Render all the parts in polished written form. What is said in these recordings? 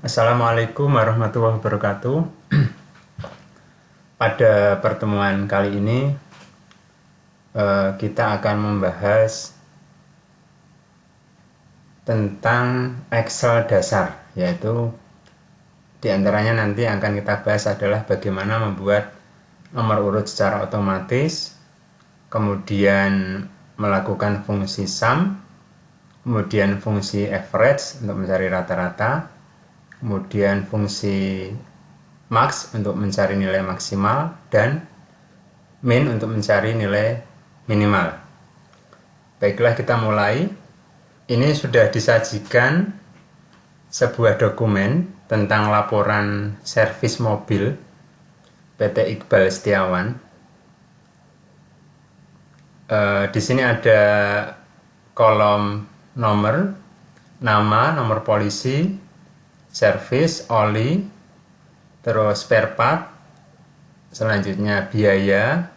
Assalamualaikum warahmatullahi wabarakatuh. Pada pertemuan kali ini kita akan membahas tentang Excel dasar, yaitu diantaranya nanti akan kita bahas adalah bagaimana membuat nomor urut secara otomatis, kemudian melakukan fungsi sum, kemudian fungsi average untuk mencari rata-rata, kemudian fungsi max untuk mencari nilai maksimal, dan min untuk mencari nilai minimal. Baiklah, kita mulai. Ini sudah disajikan sebuah dokumen tentang laporan servis mobil PT Iqbal Setiawan. Di sini ada kolom nomor, nama, nomor polisi, servis, oli, terus spare part, selanjutnya biaya,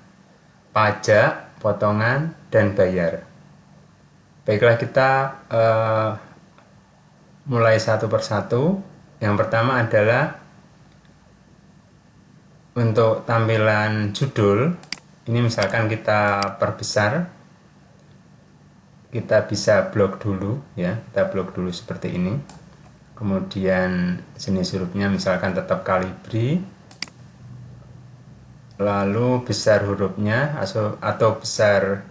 pajak, potongan, dan bayar. Baiklah, kita mulai satu persatu. Yang pertama adalah untuk tampilan judul. Ini misalkan kita perbesar, kita bisa blok dulu ya, kita blok dulu seperti ini. Kemudian jenis hurufnya misalkan tetap kalibri, lalu besar hurufnya atau besar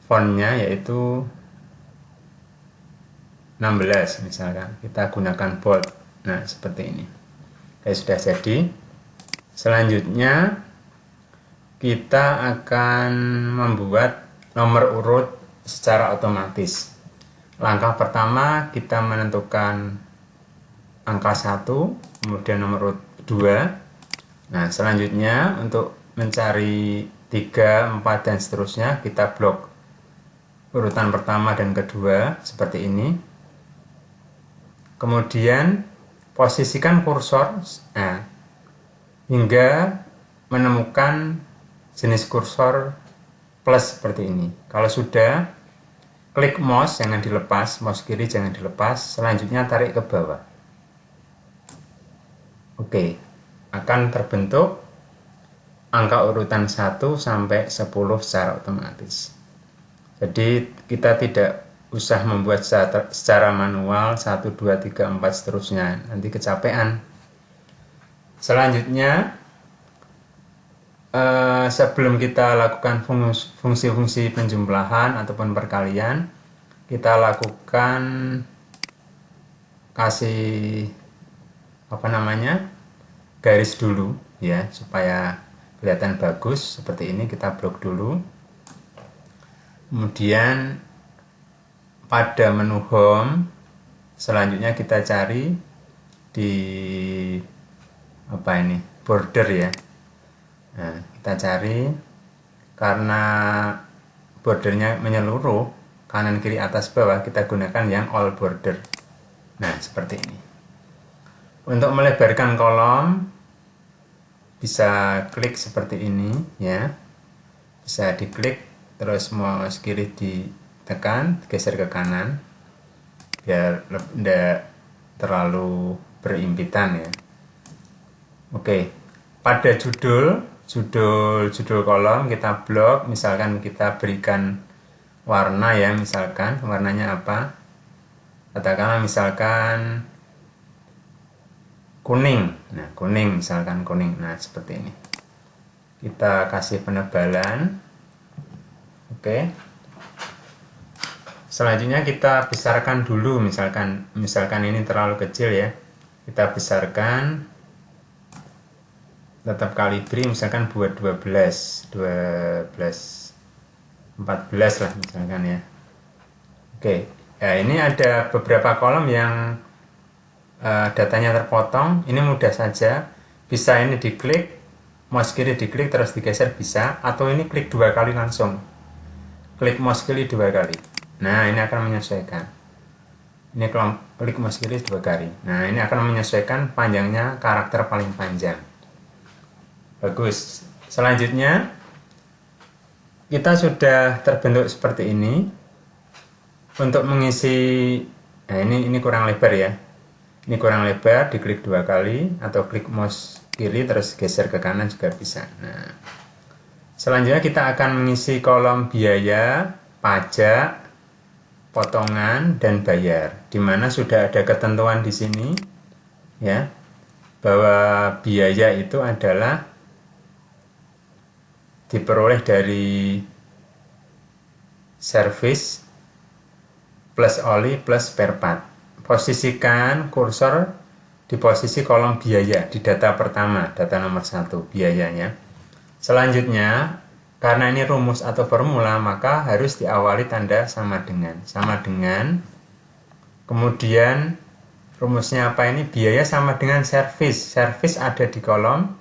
fontnya yaitu 16 misalkan, kita gunakan bold. Nah, seperti ini. Oke, sudah jadi. Selanjutnya kita akan membuat nomor urut secara otomatis. Langkah pertama, kita menentukan angka 1, kemudian nomor urut 2. Nah, selanjutnya untuk mencari 3, 4, dan seterusnya, kita blok urutan pertama dan kedua seperti ini. Kemudian posisikan kursor hingga menemukan jenis kursor plus seperti ini. Kalau sudah, klik mouse, jangan dilepas, mouse kiri jangan dilepas, selanjutnya tarik ke bawah. Oke, akan terbentuk angka urutan 1 sampai 10 secara otomatis. Jadi kita tidak usah membuat secara manual 1, 2, 3, 4 seterusnya, nanti kecapean. Selanjutnya sebelum kita lakukan fungsi-fungsi penjumlahan ataupun perkalian, kita lakukan kasih garis dulu ya, supaya kelihatan bagus. Seperti ini, kita blok dulu. Kemudian pada menu home, selanjutnya kita cari di border ya. Nah, kita cari, karena bordernya menyeluruh kanan kiri atas bawah, kita gunakan yang all border. Nah, seperti ini. Untuk melebarkan kolom bisa klik seperti ini ya, bisa diklik, terus mouse kiri ditekan, geser ke kanan biar tidak terlalu berimpitan ya. Oke, pada judul kolom kita blok, misalkan kita berikan warna ya, misalkan warnanya apa, katakanlah misalkan kuning. Nah, kuning misalkan, kuning. Nah, seperti ini. Kita kasih penebalan. Oke. Selanjutnya kita besarkan dulu, misalkan ini terlalu kecil ya. Kita besarkan, tetap kalibri, misalkan buat 12, 14 lah misalkan ya. Oke. Ya, ini ada beberapa kolom yang datanya terpotong. Ini mudah saja, bisa ini diklik, mouse kiri diklik terus digeser bisa, atau ini klik 2 kali langsung, klik mouse kiri 2 kali. Nah, ini akan menyesuaikan. Ini klik mouse kiri 2 kali. Nah, ini akan menyesuaikan panjangnya karakter paling panjang. Bagus. Selanjutnya kita sudah terbentuk seperti ini. Untuk mengisi, nah ini kurang lebar ya. Ini kurang lebar, diklik 2 kali atau klik mouse kiri terus geser ke kanan juga bisa. Nah, selanjutnya kita akan mengisi kolom biaya, pajak, potongan, dan bayar. Di mana sudah ada ketentuan di sini ya, bahwa biaya itu adalah diperoleh dari service plus oli plus spare part. Posisikan kursor di posisi kolom biaya di data pertama, data nomor 1, biayanya. Selanjutnya, karena ini rumus atau formula, maka harus diawali tanda sama dengan. Sama dengan, kemudian rumusnya apa ini? Biaya sama dengan service. Service ada di kolom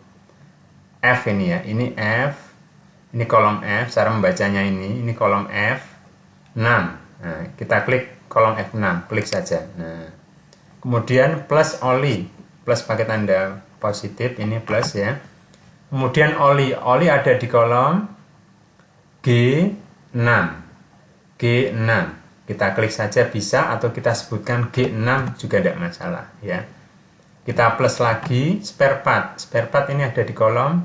F ini ya. Ini F, ini kolom F, cara membacanya ini kolom F6. Nah, kita klik kolom F6, klik saja. Nah, kemudian plus oli, plus pakai tanda positif, ini plus ya. Kemudian oli ada di kolom G6. G6. Kita klik saja bisa atau kita sebutkan G6 juga tidak masalah ya. Kita plus lagi spare part. Spare part ini ada di kolom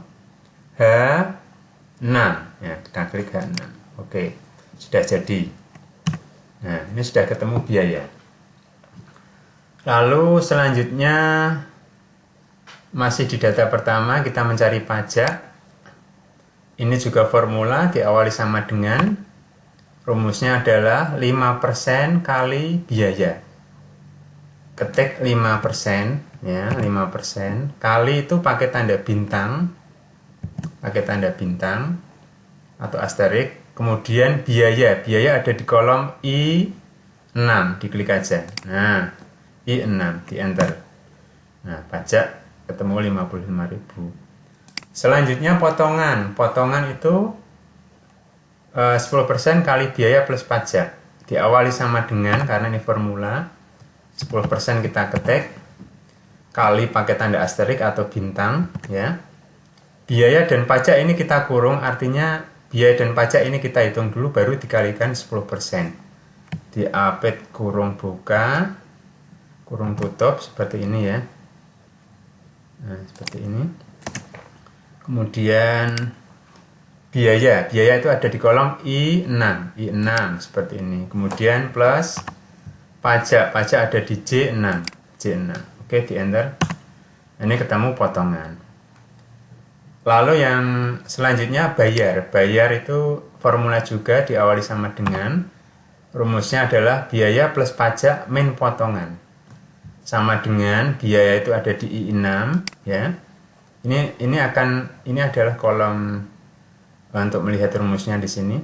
H6 ya, kita klik H6. Oke, sudah jadi. Nah, ini sudah ketemu biaya. Lalu selanjutnya masih di data pertama kita mencari pajak. Ini juga formula diawali sama dengan, rumusnya adalah 5% kali biaya. Ketik 5% ya, 5% kali itu pakai tanda bintang. Pakai tanda bintang atau asterik. Kemudian biaya ada di kolom I6, diklik aja. Nah, I6 di enter. Nah, pajak ketemu 55.000. Selanjutnya potongan. Potongan itu 10% kali biaya plus pajak. Diawali sama dengan, karena ini formula, 10% kita ketik kali pakai tanda asterik atau bintang ya. Biaya dan pajak ini kita kurung, artinya biaya dan pajak ini kita hitung dulu baru dikalikan 10%. Diapit kurung buka, kurung tutup seperti ini ya. Nah, seperti ini. Kemudian biaya itu ada di kolom I6 seperti ini. Kemudian plus pajak ada di J6. Oke, di enter. Ini ketemu potongan. Lalu yang selanjutnya bayar itu formula juga diawali sama dengan, rumusnya adalah biaya plus pajak min potongan. Sama dengan biaya itu ada di I6 ya. Ini adalah kolom untuk melihat rumusnya di sini.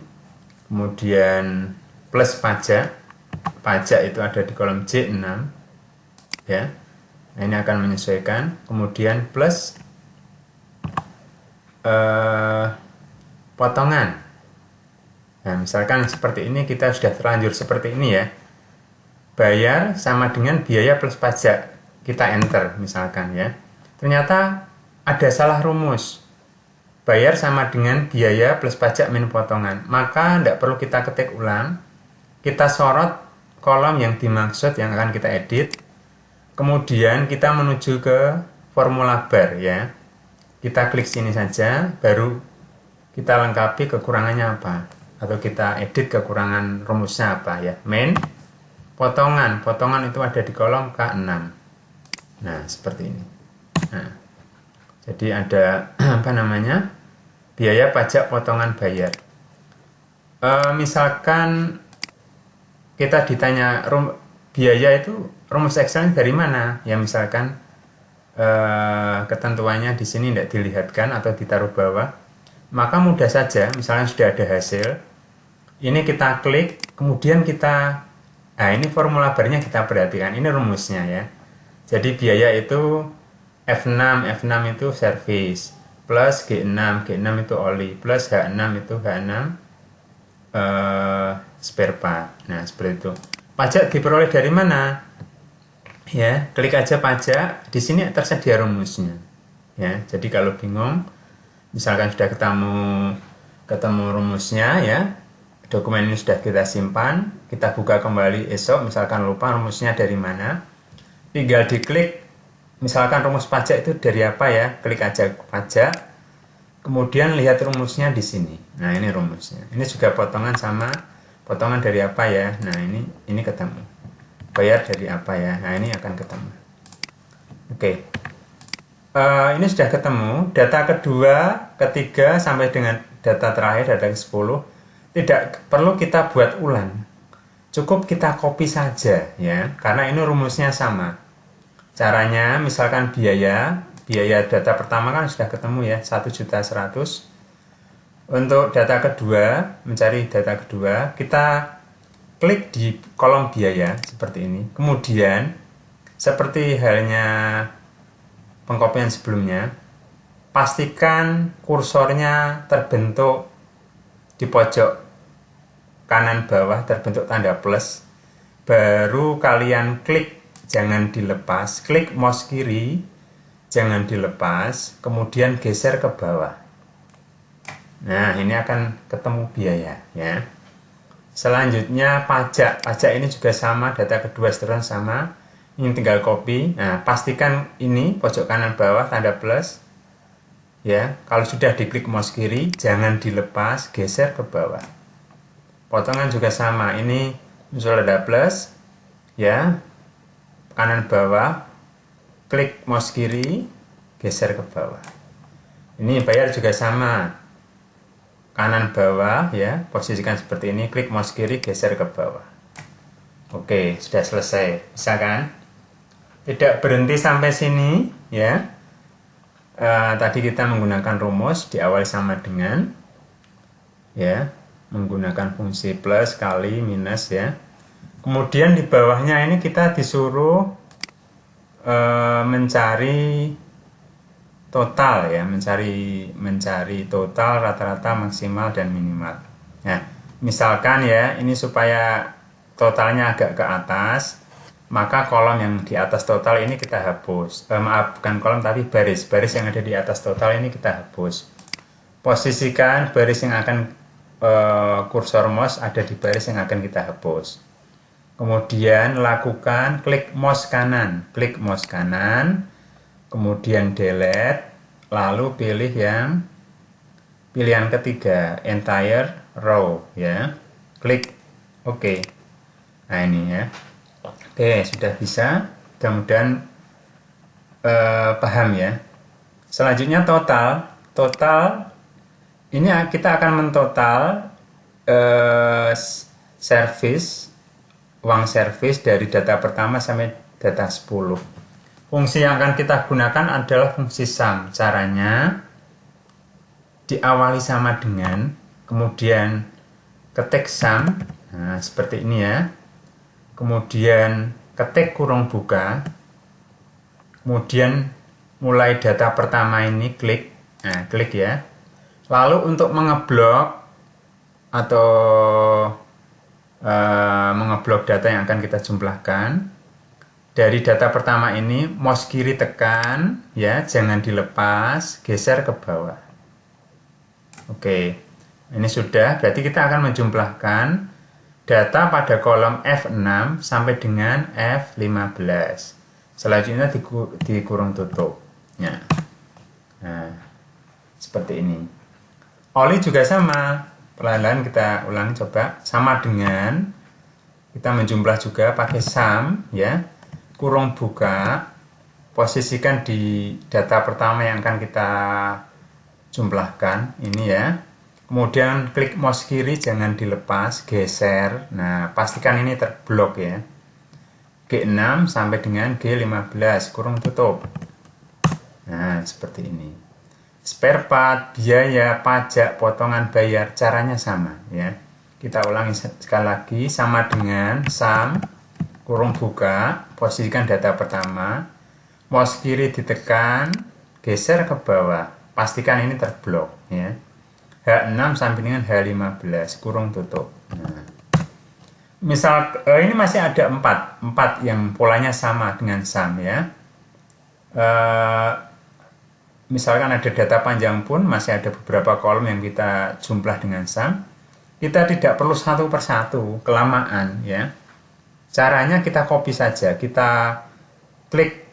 Kemudian plus pajak itu ada di kolom J6 ya. Nah, ini akan menyesuaikan. Kemudian plus potongan. Nah, misalkan seperti ini, kita sudah terlanjur seperti ini ya. Bayar sama dengan biaya plus pajak. Kita enter misalkan ya. Ternyata ada salah rumus. Bayar sama dengan biaya plus pajak min potongan. Maka tidak perlu kita ketik ulang. Kita sorot kolom yang dimaksud yang akan kita edit. Kemudian kita menuju ke formula bar ya. Kita klik sini saja, baru kita lengkapi kekurangannya apa, atau kita edit kekurangan rumusnya apa ya. Main potongan itu ada di kolom K6. Nah, seperti ini. Nah, jadi ada apa namanya, biaya, pajak, potongan, bayar. Misalkan kita ditanya biaya itu rumus Excel dari mana ya, misalkan ketentuannya di sini tidak dilihatkan atau ditaruh bawah, maka mudah saja. Misalnya sudah ada hasil, ini kita klik, kemudian kita, nah ini formula barnya kita perhatikan, ini rumusnya ya. Jadi biaya itu F6 itu service, plus G6 itu oli, plus H6 itu H6 spare part. Nah, seperti itu. Pajak diperoleh dari mana? Ya, klik aja pajak, di sini tersedia rumusnya. Ya, jadi kalau bingung, misalkan sudah ketemu rumusnya ya, dokumen ini sudah kita simpan, kita buka kembali esok, misalkan lupa rumusnya dari mana, tinggal diklik, misalkan rumus pajak itu dari apa ya, klik aja pajak, kemudian lihat rumusnya di sini. Nah, ini rumusnya. Ini juga potongan sama potongan dari apa ya. Nah, ini ketemu. Bayar dari apa ya. Nah, ini akan ketemu. Oke. Ini sudah ketemu. Data kedua, ketiga sampai dengan data terakhir, data ke-10 tidak perlu kita buat ulang. Cukup kita copy saja ya, karena ini rumusnya sama. Caranya misalkan biaya data pertama kan sudah ketemu ya, 1.100.000. Untuk data kedua, mencari data kedua, kita klik di kolom biaya seperti ini. Kemudian seperti halnya pengkopian sebelumnya, pastikan kursornya terbentuk di pojok kanan bawah, terbentuk tanda plus. Baru kalian klik, jangan dilepas. Klik mouse kiri, jangan dilepas, kemudian geser ke bawah. Nah, ini akan ketemu biaya ya. Selanjutnya pajak. Pajak ini juga sama, data kedua seterusnya sama. Ini tinggal copy. Nah, pastikan ini pojok kanan bawah tanda plus. Ya, kalau sudah diklik mouse kiri, jangan dilepas, geser ke bawah. Potongan juga sama. Ini muncul tanda plus. Ya. Kanan bawah, klik mouse kiri, geser ke bawah. Ini bayar juga sama. Kanan bawah ya, posisikan seperti ini, klik mouse kiri, geser ke bawah. Oke, sudah selesai. Bisa kan? Tidak berhenti sampai sini ya. Tadi kita menggunakan rumus diawali sama dengan ya, menggunakan fungsi plus, kali, minus ya. Kemudian di bawahnya ini kita disuruh mencari total ya, mencari total, rata-rata, maksimal, dan minimal. Nah, misalkan ya, ini supaya totalnya agak ke atas, maka kolom yang di atas total ini kita hapus. Maaf, bukan kolom tapi baris yang ada di atas total ini kita hapus. Posisikan baris yang akan kursor mouse ada di baris yang akan kita hapus. Kemudian lakukan klik mouse kanan, kemudian delete, lalu pilih yang pilihan ketiga, entire row ya. Klik OK. Nah, ini ya. Oke, sudah bisa. Mudah-mudahan paham ya. Selanjutnya total ini kita akan mentotal uang servis dari data pertama sampai data 10. Fungsi yang akan kita gunakan adalah fungsi sum. Caranya diawali sama dengan, kemudian ketik sum. Nah, seperti ini ya. Kemudian ketik kurung buka, kemudian mulai data pertama ini klik, nah klik ya. Lalu untuk mengeblok atau mengeblok data yang akan kita jumlahkan, dari data pertama ini mouse kiri tekan ya, jangan dilepas, geser ke bawah. Oke, ini sudah, berarti kita akan menjumlahkan data pada kolom F6 sampai dengan F15. Selanjutnya dikurung tutup. Ya. Nah, seperti ini. Oli juga sama. Perlahan-lahan kita ulangi coba. Sama dengan kita menjumlah juga pakai sum ya. Kurung buka. Posisikan di data pertama yang akan kita jumlahkan. Ini ya. Kemudian klik mouse kiri, jangan dilepas, geser. Nah, pastikan ini terblok ya. G6 sampai dengan G15, kurung tutup. Nah, seperti ini. Spare part, biaya, pajak, potongan bayar, caranya sama ya. Kita ulangi sekali lagi, sama dengan sum, kurung buka, posisikan data pertama, mouse kiri ditekan, geser ke bawah, pastikan ini terblok ya. H6 sampai dengan H15, kurung tutup. Nah, misal ini masih ada 4 yang polanya sama dengan sum ya. Misalkan ada data panjang pun masih ada beberapa kolom yang kita jumlah dengan sum. Kita tidak perlu satu persatu, kelamaan ya. Caranya kita copy saja, kita klik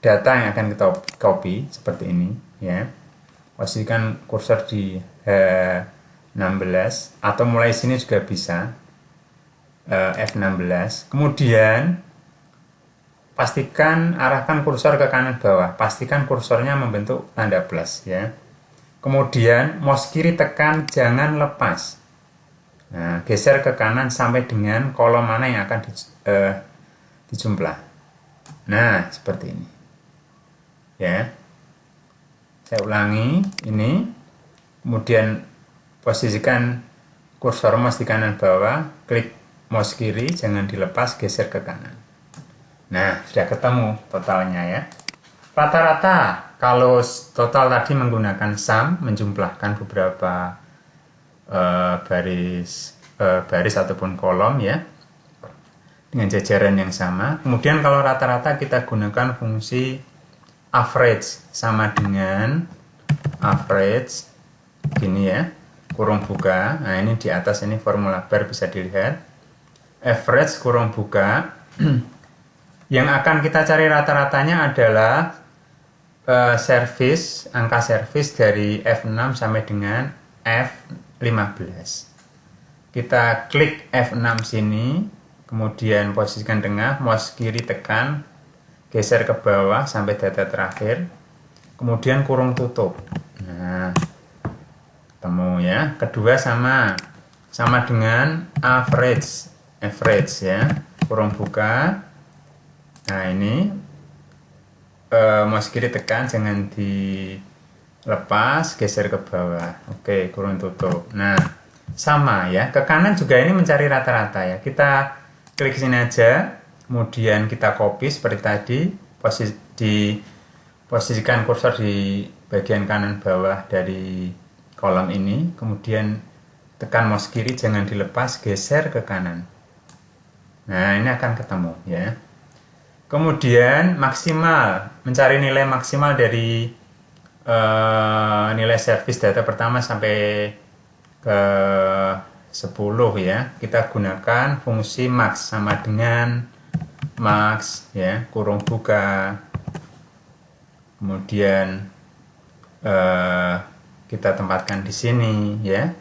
data yang akan kita copy seperti ini ya. Posisikan kursor di H16 atau mulai sini juga bisa, F16. Kemudian pastikan arahkan kursor ke kanan bawah, pastikan kursornya membentuk tanda plus ya. Kemudian mouse kiri tekan, jangan lepas. Nah, geser ke kanan sampai dengan kolom mana yang akan dijumlah. Nah, seperti ini ya. Saya ulangi ini, kemudian posisikan kursor mouse di kanan bawah, klik mouse kiri, jangan dilepas, geser ke kanan. Nah, sudah ketemu totalnya ya. Rata-rata kalau total tadi menggunakan sum, menjumlahkan beberapa baris ataupun kolom ya, dengan jajaran yang sama. Kemudian kalau rata-rata kita gunakan fungsi average, sama dengan average gini ya, kurung buka. Nah, ini di atas ini formula bar bisa dilihat. Average kurung buka. Yang akan kita cari rata-ratanya adalah angka servis dari F6 sampai dengan F15. Kita klik F6 sini, kemudian posisikan tengah, mouse kiri tekan, geser ke bawah sampai data terakhir, kemudian kurung tutup. Nah, ketemu ya. Kedua sama dengan average ya, kurung buka. Nah, ini mouse kiri tekan, jangan dilepas, geser ke bawah. Oke, kurung tutup. Nah, sama ya. Ke kanan juga ini mencari rata-rata ya. Kita klik sini aja, kemudian kita copy seperti tadi, posisikan kursor di bagian kanan bawah dari kolom ini, kemudian tekan mouse kiri, jangan dilepas, geser ke kanan. Nah, ini akan ketemu ya. Kemudian maksimal, mencari nilai maksimal dari nilai servis data pertama sampai ke 10 ya. Kita gunakan fungsi max, sama dengan max ya, kurung buka. Kemudian kita tempatkan di sini ya.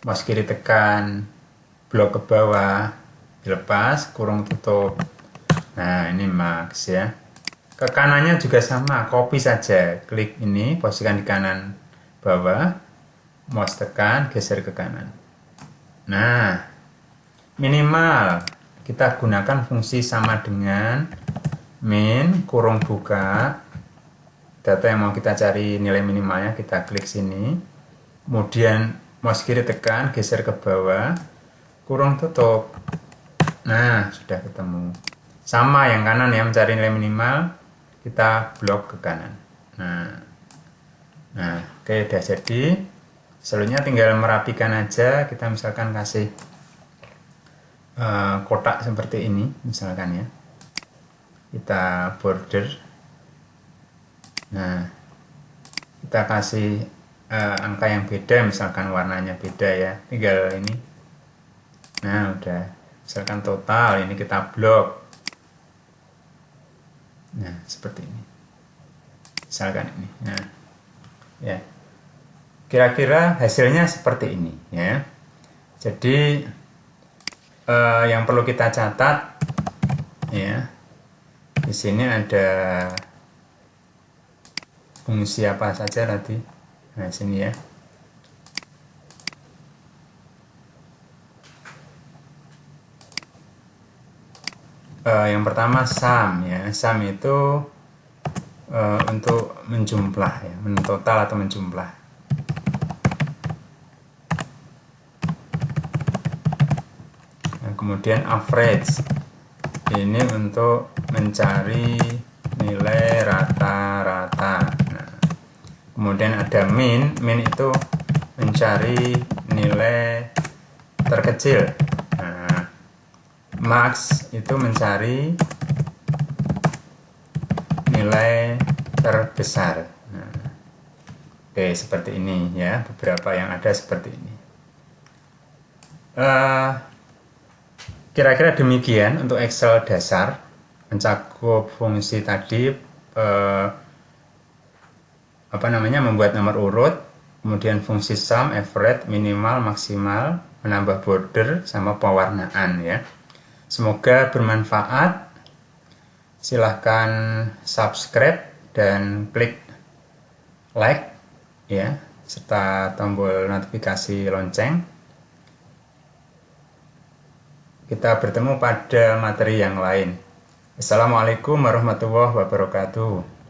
Mouse kiri tekan, blok ke bawah, dilepas, kurung tutup. Nah, ini max ya. Ke kanannya juga sama, copy saja. Klik ini, posisikan di kanan bawah, mouse tekan, geser ke kanan. Nah, minimal kita gunakan fungsi sama dengan min kurung buka. Data yang mau kita cari nilai minimalnya, kita klik sini. Kemudian mouse kiri tekan, geser ke bawah, kurung tutup. Nah, sudah ketemu. Sama yang kanan ya, mencari nilai minimal, kita blok ke kanan. Nah, oke, udah jadi. Selanjutnya tinggal merapikan aja. Kita misalkan kasih kotak seperti ini, misalkan ya. Kita border. Nah, kita kasih angka yang beda, misalkan warnanya beda ya. Tinggal ini. Nah, udah. Misalkan total, ini kita blok. Nah, seperti ini. Misalkan ini. Nah, ya. Kira-kira hasilnya seperti ini ya. Jadi yang perlu kita catat ya. Di sini ada fungsi apa saja tadi. Nah, sini ya. Yang pertama sum ya. Sum itu untuk menjumlah ya, mentotal atau menjumlah. Nah, kemudian average ini untuk mencari nilai rata-rata. Nah, kemudian ada min itu mencari nilai terkecil. Max itu mencari nilai terbesar. Nah, oke, seperti ini ya, beberapa yang ada seperti ini. Kira-kira demikian untuk Excel dasar. mencakup fungsi tadi, membuat nomor urut, kemudian fungsi sum, average, minimal, maksimal, menambah border, sama pewarnaan ya. Semoga bermanfaat. Silahkan subscribe dan klik like ya, serta tombol notifikasi lonceng. Kita bertemu pada materi yang lain. Assalamualaikum warahmatullahi wabarakatuh.